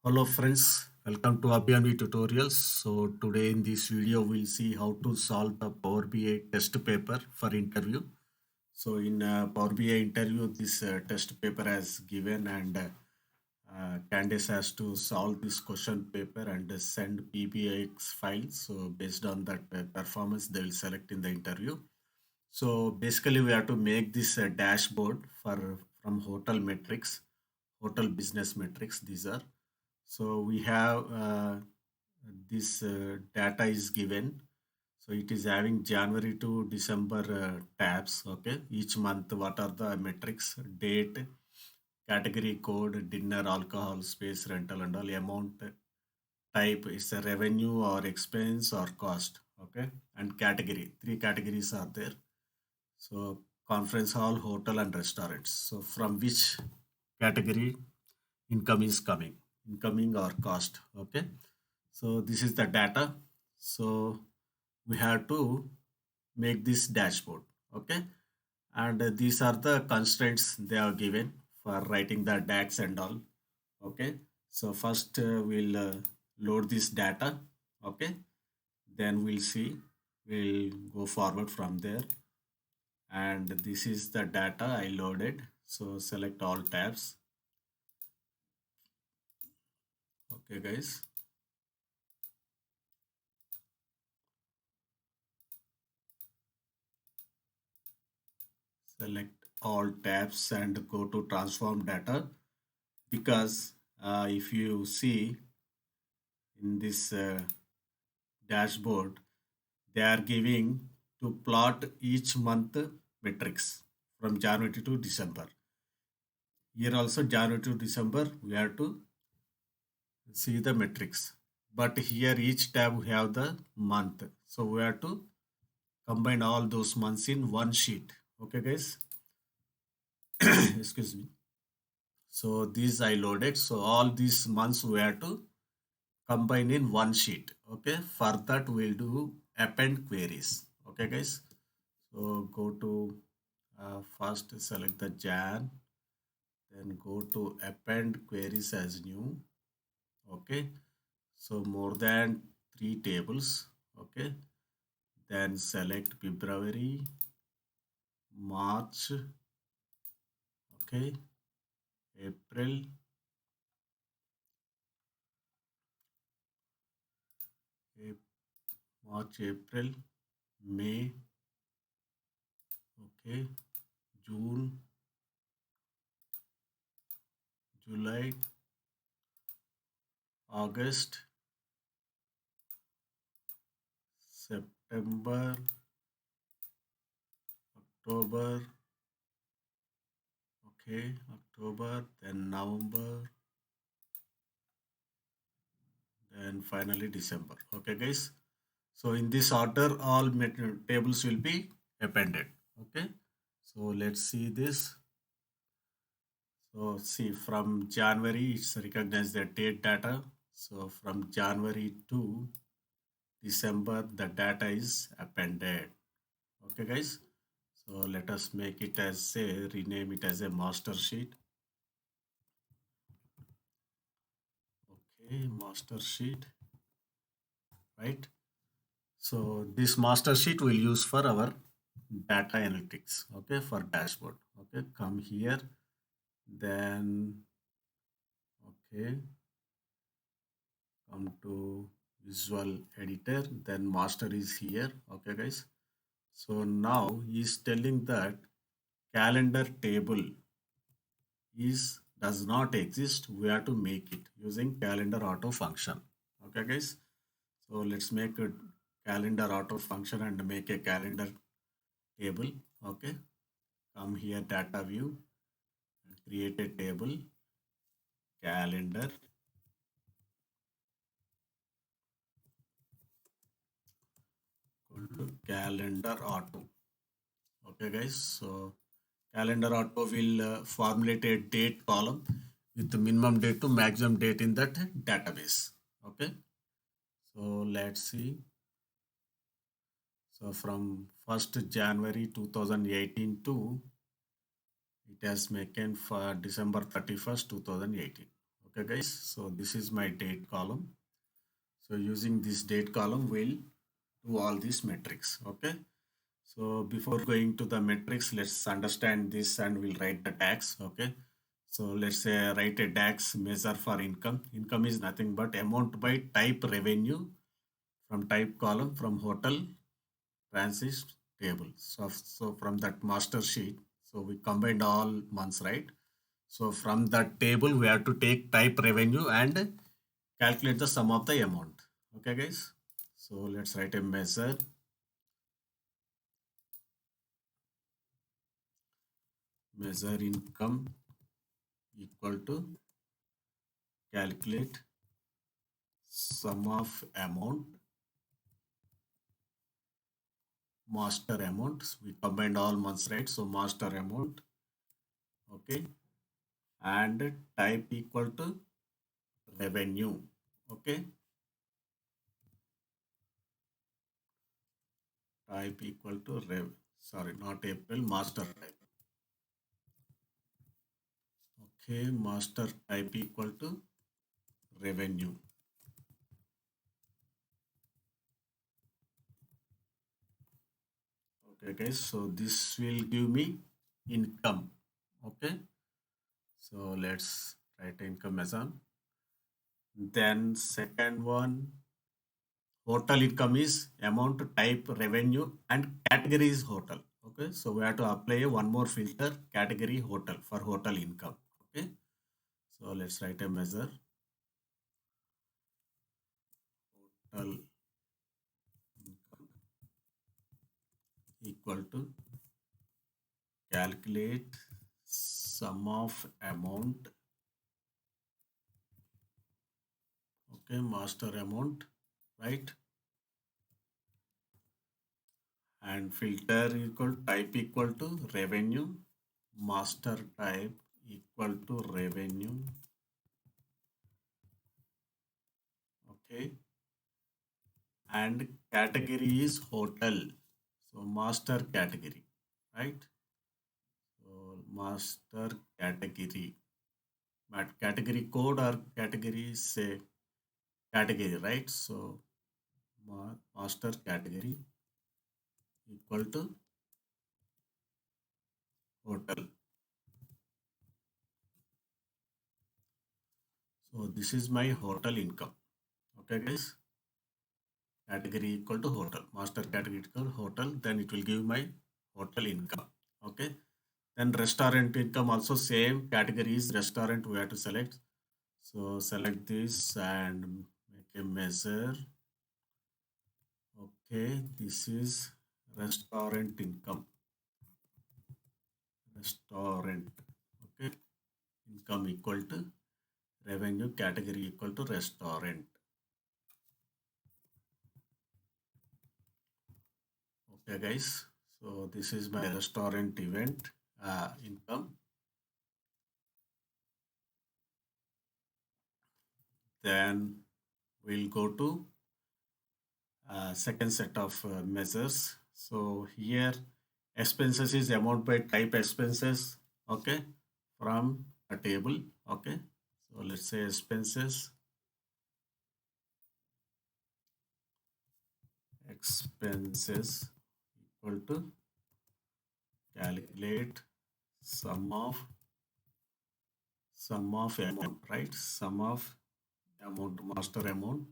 Hello friends, welcome to Abhyanvi tutorials. So today in this video we'll see how to solve the Power BI test paper for interview. So in Power BI interview this test paper has given and Candice has to solve this question paper and send PBX files. So based on that performance they will select in the interview. So basically we have to make this dashboard for from hotel metrics, hotel business metrics these are. So we have this data is given. So it is having January to December tabs. Okay, each month what are the metrics, date, category code, dinner, alcohol, space, rental, and all amount type is a revenue or expense or cost. Okay, and category. Three categories are there. So conference hall, hotel, and restaurants. So from which category income is coming, incoming or cost. Okay, so this is the data. So we have to make this dashboard. Okay, and these are the constraints they are given for writing the DAX and all. Okay, so first we'll load this data. Okay, then we'll see, we'll go forward from there. And this is the data I loaded. So select all tabs. Okay guys, select all tabs and go to transform data, because if you see in this dashboard they are giving to plot each month metrics from January to December. Here also January to December we have to see the metrics, but here each tab we have the month, so we have to combine all those months in one sheet. Okay guys, excuse me. So these I loaded, so all these months we have to combine in one sheet. Okay, for that we'll do append queries. Okay guys, so go to first select the Jan, then go to append queries as new. Okay, so more than three tables. Okay, then select February, March, okay, April, March, April, May, okay, June, July, August, September, October, okay, October, then November, then finally December. Okay, guys. So in this order, all tables will be appended. Okay. So let's see this. So see, from January, it's recognized the date data. So from January to December, the data is appended. Okay, guys. So let us make it as a, rename it as a master sheet. Okay, master sheet, right? So this master sheet we'll use for our data analytics. Okay, for dashboard. Okay, come here, then okay, come to visual editor, then master is here. Okay, guys. So now he's telling that calendar table is does not exist. We have to make it using calendar auto function. Okay, guys. So let's make a calendar auto function and make a calendar table. Okay, come here, data view, and create a table, calendar, equal to calendar auto. Okay guys, so calendar auto will formulate a date column with the minimum date to maximum date in that database. Okay, so let's see. So from 1st January 2018 to it has making for December 31st 2018. Okay, guys. So this is my date column. So using this date column, we'll do all these metrics. Okay. So before going to the metrics, let's understand this and we'll write the tags. Okay. So let's say write a DAX measure for income. Income is nothing but amount by type revenue from type column from hotel transit table. So from that master sheet, so we combined all months, right? So from that table, we have to take type revenue and calculate the sum of the amount. Okay, guys. So let's write a measure income equal to calculate sum of amount, master amount. We combined all months, right? So master amount, okay, and type equal to revenue, okay, type equal to sorry, not April, master type, okay, master type equal to revenue. Okay, guys, so this will give me income, okay. So let's write income as on. Then second one, hotel income is amount type revenue and category is hotel. Okay, so we have to apply one more filter category hotel for hotel income. Okay, so let's write a measure hotel income equal to calculate sum of amount. Okay, master amount, right? And filter equal type equal to revenue, master type equal to revenue, okay, and category is hotel, so master category, right? So master category, but category code or category say category, right? So master category equal to hotel. So this is my hotel income. Okay, guys, category equal to hotel, master category equal to hotel, then it will give my hotel income. Okay, then restaurant income also same category is restaurant, we have to select. So select this and make a measure. Okay, this is restaurant income, restaurant, okay, income equal to revenue category equal to restaurant. Okay, guys, so this is my restaurant event income. Then we'll go to second set of measures. So here expenses is amount by type expenses, okay, from a table, okay. So let's say expenses equal to calculate sum of amount, right? Sum of amount, master amount,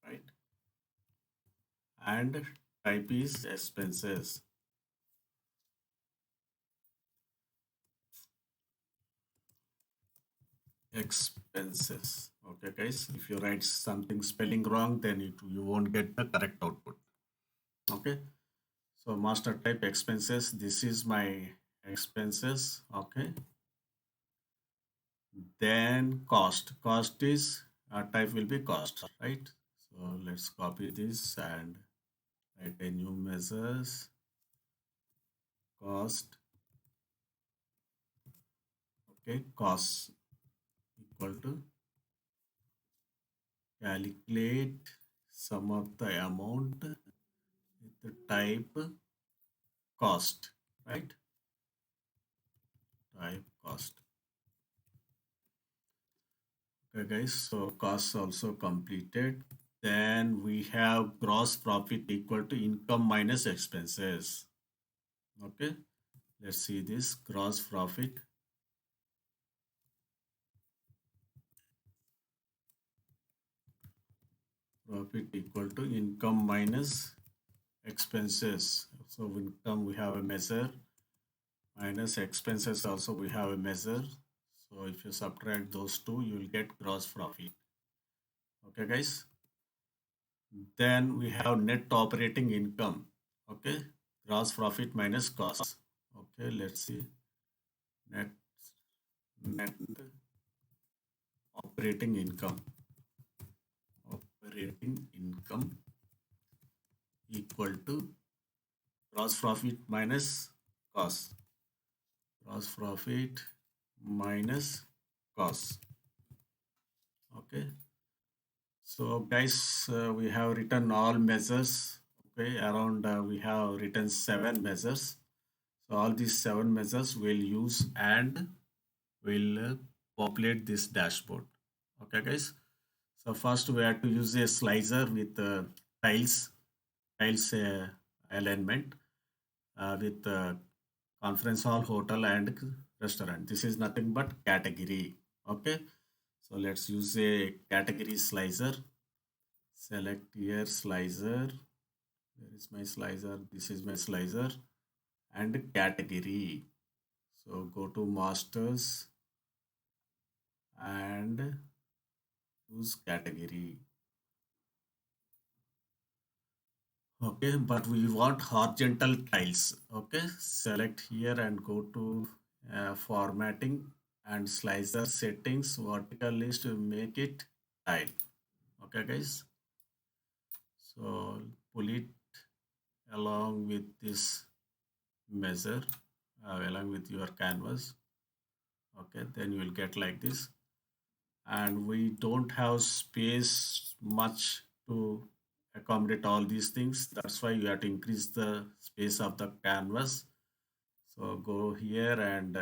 right? And type is expenses. Expenses. Okay, guys. If you write something spelling wrong, then you won't get the correct output. Okay. So master type expenses. This is my expenses. Okay. Then cost. Cost is type will be cost, right? So let's copy this and write a new measures. Cost. Okay. Cost equal to calculate sum of the amount with the type cost, right? Type cost. Okay, guys, so costs also completed. Then we have gross profit equal to income minus expenses. Okay, let's see this gross profit equal to income minus expenses. So income we have a measure minus expenses also we have a measure. So if you subtract those two, you will get gross profit. Okay, guys. Then we have net operating income. Okay, gross profit minus cost. Okay, let's see net net operating income. Operating income equal to gross profit minus cost. Gross profit minus cost. Okay. So guys, we have written all measures. Okay, around we have written 7 measures. So all these 7 measures we'll use and we'll populate this dashboard. Okay, guys. So first we have to use a slicer with tiles, tiles alignment with conference hall, hotel, and restaurant. This is nothing but category. Okay. So let's use a category slicer. Select here slicer. Where is my slicer? This is my slicer and category. So go to masters and choose category. Okay, but we want horizontal tiles. Okay, select here and go to formatting and slicer settings, vertical list to make it tile. Okay, guys. So pull it along with this measure, along with your canvas. Okay, then you will get like this. And we don't have space much to accommodate all these things. That's why you have to increase the space of the canvas. So go here and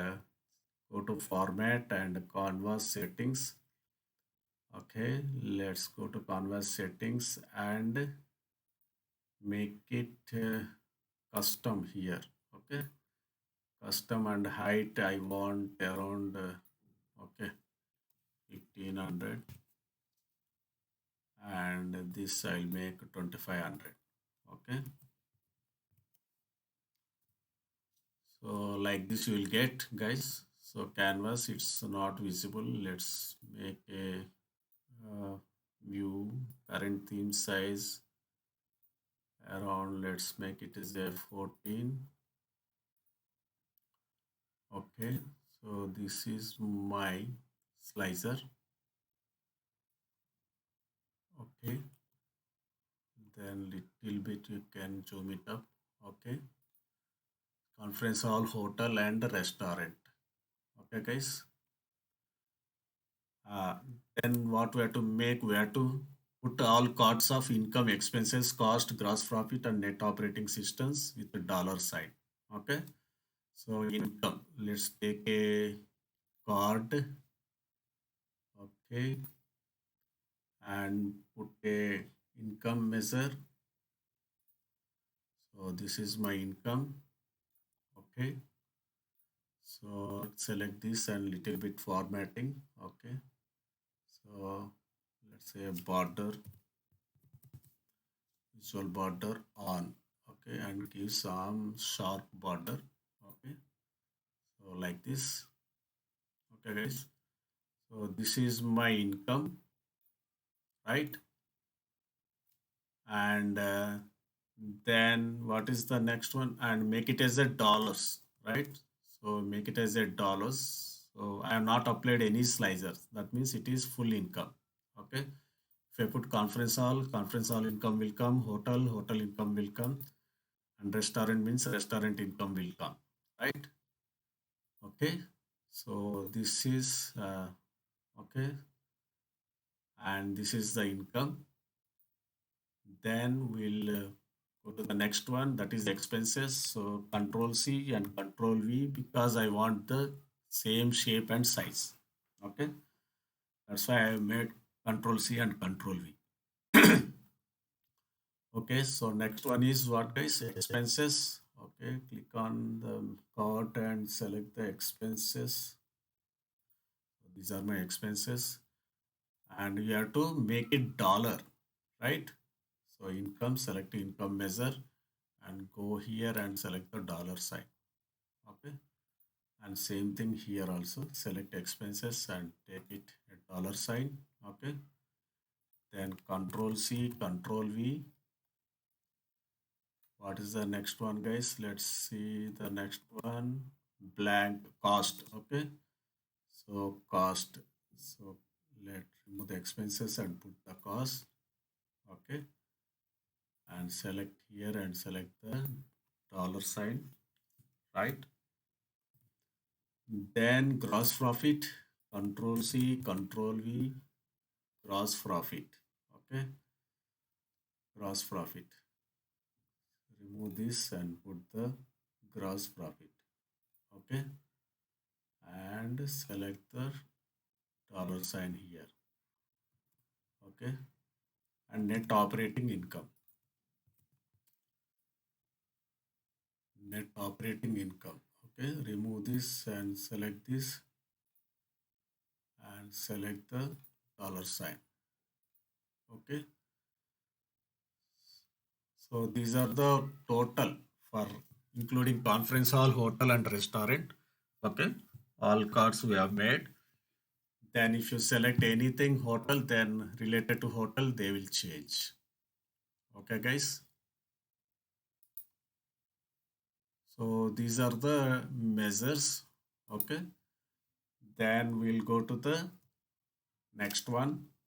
go to format and canvas settings. Okay, let's go to canvas settings and make it custom here. Okay, custom and height I want around okay 1500, and this I'll make 2500. Okay, so like this you will get, guys. So canvas it's not visible. Let's make a view. Current theme size around, let's make it as a 14. Okay, so this is my slicer. Okay, then little bit you can zoom it up. Okay, conference hall, hotel, and restaurant. Okay, guys. Uh, then what we have to make, we have to put all costs of income, expenses, cost, gross profit, and net operating systems with the dollar sign. Okay, so income. Let's take a card. Okay, and put a income measure. So this is my income. Okay, so select this and little bit formatting. Okay, so let's say border, visual border on. Okay, and give some sharp border. Okay, so like this. Okay, guys. So this is my income, right? And then what is the next one? And make it as a dollars, right? So make it as a dollars. So I have not applied any slicers. That means it is full income. Okay. If I put conference hall income will come, hotel income will come, and restaurant means restaurant income will come, right? Okay. So this is okay, and this is the income. Then we'll go to the next one, that is expenses. So Control C and Control V because I want the same shape and size. Okay. That's why I made Control C and Control V. Okay, so next one is what guys? Expenses. Okay, click on the cart and select the expenses. These are my expenses, and you have to make it dollar, right? So income, select income measure, and go here and select the dollar sign. Okay, and same thing here also. Select expenses and take it a dollar sign. Okay, then Control C, Control V. What is the next one, guys? Let's see the next one. Blank cost. Okay. So cost. So let remove the expenses and put the cost. Okay. And select here and select the dollar sign. Right. Then gross profit. Control C, Control V. Gross profit. Okay. Gross profit. Remove this and put the gross profit. Okay. And select the dollar sign here. Okay, and net operating income. Net operating income. Okay, remove this and select this and select the dollar sign. Okay, so these are the total for including conference hall, hotel, and restaurant. Okay, all cards we have made. Then if you select anything hotel, then related to hotel, they will change. Okay, guys. So these are the measures. Okay. Then we'll go to the next one.